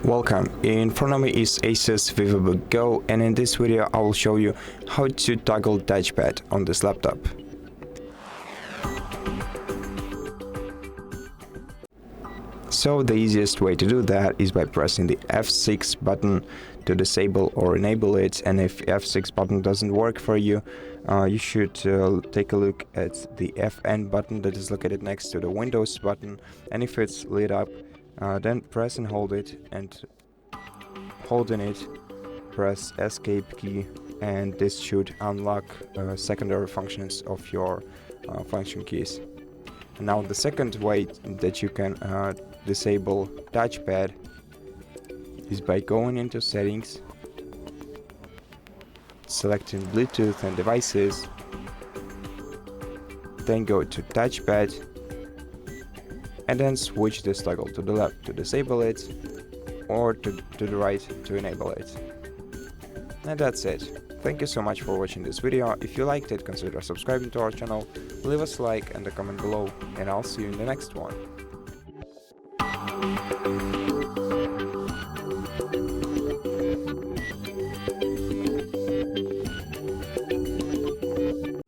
Welcome, in front of me is ASUS VivoBook Go, and in this video I will show you how to toggle touchpad on this laptop. So the easiest way to do that is by pressing the F6 button to disable or enable it, and if F6 button doesn't work for you, you should take a look at the FN button that is located next to the Windows button, and if it's lit up, then press and hold it, and holding it, press escape key, and this should unlock secondary functions of your function keys. And now the second way that you can disable touchpad is by going into settings, selecting Bluetooth and devices, then go to touchpad, and then switch this toggle to the left to disable it, or to the right to enable it. And that's it. Thank you so much for watching this video. If you liked it, consider subscribing to our channel, leave us a like and a comment below, and I'll see you in the next one.